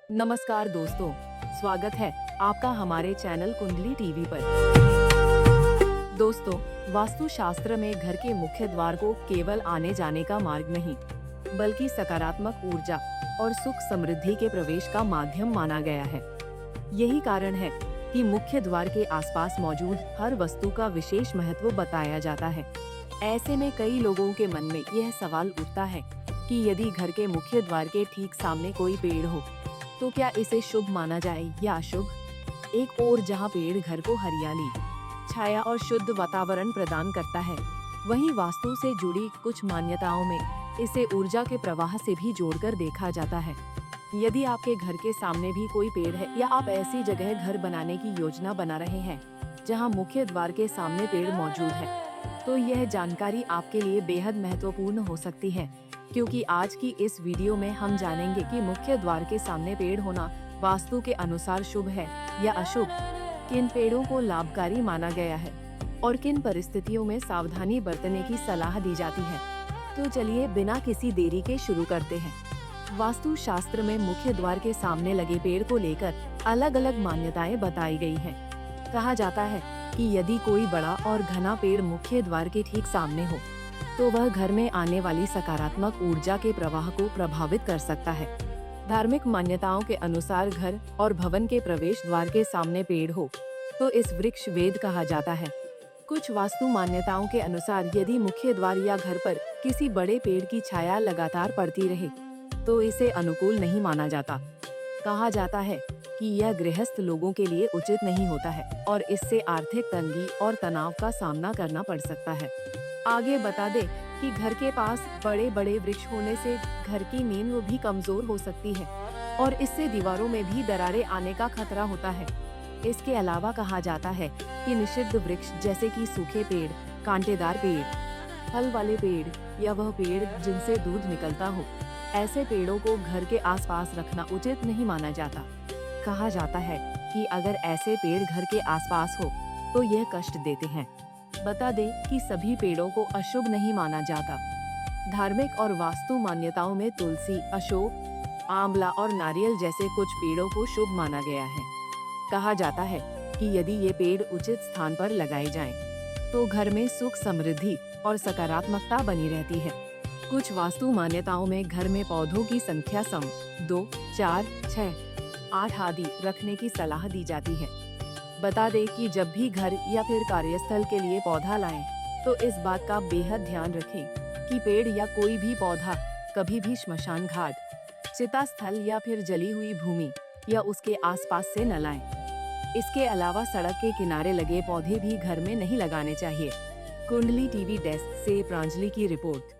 नमस्कार दोस्तों, स्वागत है आपका हमारे चैनल कुंडली टीवी पर। दोस्तों, वास्तुशास्त्र में घर के मुख्य द्वार को केवल आने जाने का मार्ग नहीं, बल्कि सकारात्मक ऊर्जा और सुख समृद्धि के प्रवेश का माध्यम माना गया है। यही कारण है कि मुख्य द्वार के आसपास मौजूद हर वस्तु का विशेष महत्व बताया जाता है। ऐसे में कई लोगों के मन में यह सवाल उठता है कि यदि घर के मुख्य द्वार के ठीक सामने कोई पेड़ हो, तो क्या इसे शुभ माना जाए या अशुभ? एक ओर जहां पेड़ घर को हरियाली, छाया और शुद्ध वातावरण प्रदान करता है, वहीं वास्तु से जुड़ी कुछ मान्यताओं में इसे ऊर्जा के प्रवाह से भी जोड़कर देखा जाता है। यदि आपके घर के सामने भी कोई पेड़ है या आप ऐसी जगह घर बनाने की योजना बना रहे हैं जहां मुख्य द्वार के सामने पेड़ मौजूद है, तो यह जानकारी आपके लिए बेहद महत्वपूर्ण हो सकती है, क्योंकि आज की इस वीडियो में हम जानेंगे कि मुख्य द्वार के सामने पेड़ होना वास्तु के अनुसार शुभ है या अशुभ, किन पेड़ों को लाभकारी माना गया है और किन परिस्थितियों में सावधानी बरतने की सलाह दी जाती है। तो चलिए बिना किसी देरी के शुरू करते हैं। वास्तु शास्त्र में मुख्य द्वार के सामने लगे पेड़ को लेकर अलग अलग मान्यताएं बताई गई हैं। कहा जाता है कि यदि कोई बड़ा और घना पेड़ मुख्य द्वार के ठीक सामने हो, तो वह घर में आने वाली सकारात्मक ऊर्जा के प्रवाह को प्रभावित कर सकता है। धार्मिक मान्यताओं के अनुसार घर और भवन के प्रवेश द्वार के सामने पेड़ हो, तो इस वृक्ष वेद कहा जाता है। कुछ वास्तु मान्यताओं के अनुसार यदि मुख्य द्वार या घर पर किसी बड़े पेड़ की छाया लगातार पड़ती रहे, तो इसे अनुकूल नहीं माना जाता। कहा जाता है कि यह गृहस्थ लोगों के लिए उचित नहीं होता है और इससे आर्थिक तंगी और तनाव का सामना करना पड़ सकता है। आगे बता दें कि घर के पास बड़े बड़े वृक्ष होने से घर की नींव भी कमजोर हो सकती है और इससे दीवारों में भी दरारें आने का खतरा होता है। इसके अलावा कहा जाता है कि निषिद्ध वृक्ष जैसे कि सूखे पेड़, कांटेदार पेड़, फल वाले पेड़ या वह पेड़ जिनसे दूध निकलता हो, ऐसे पेड़ों को घर के आसपास रखना उचित नहीं माना जाता। कहा जाता है कि अगर ऐसे पेड़ घर के आसपास हो, तो यह कष्ट देते हैं। बता दें कि सभी पेड़ों को अशुभ नहीं माना जाता। धार्मिक और वास्तु मान्यताओं में तुलसी, अशोक, आंवला और नारियल जैसे कुछ पेड़ों को शुभ माना गया है। कहा जाता है कि यदि ये पेड़ उचित स्थान पर लगाए जाएं, तो घर में सुख समृद्धि और सकारात्मकता बनी रहती है। कुछ वास्तु मान्यताओं में घर में पौधों की संख्या 2, 4, 6, 8 आदि रखने की सलाह दी जाती है। बता दें कि जब भी घर या फिर कार्यस्थल के लिए पौधा लाएं, तो इस बात का बेहद ध्यान रखें कि पेड़ या कोई भी पौधा कभी भी श्मशान घाट, चिता स्थल या फिर जली हुई भूमि या उसके आसपास से न लाएं। इसके अलावा सड़क के किनारे लगे पौधे भी घर में नहीं लगाने चाहिए। कुंडली टीवी डेस्क से प्रांजलि की रिपोर्ट।